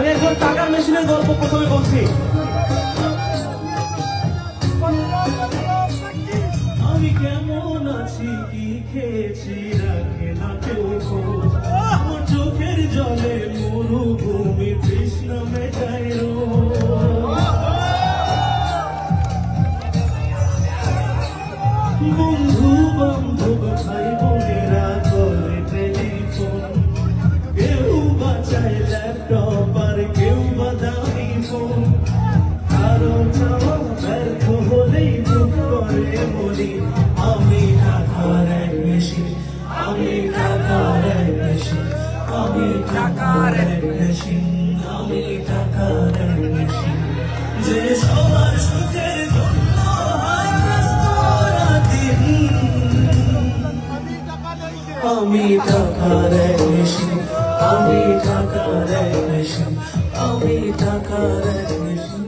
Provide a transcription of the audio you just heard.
আমি একজন টাকার মেশিনের গল্প প্রথমে বলছি। আমি কেমন আছি, কি খেয়েছি, রাখে না কেউ খোঁজ। আমার চোখের জলে মরুভূমি তৃষ্ণা মেটায় রোজ। বন্ধু বান্ধব ভাই বোনেরা করে টেলিফোন, কেউ বাঁচায় ল্যাপটপ আর কেউ বা দামি ফোন। কারো চাওয়া ব্যর্থ হলেই বুক করে বলি আমি টাকার এক মেশিন, আমি টাকার এক মেশিন, আমি টাকার এক মেশিন, আমি টাকার এক মেশিন। যে সবার সুখের জন্য হয় ব্যস্ত রাতদিন। আমি টাকার এক মেশিন, আমি টাকার এক মেশিন, আমি টাকার এক মেশিন।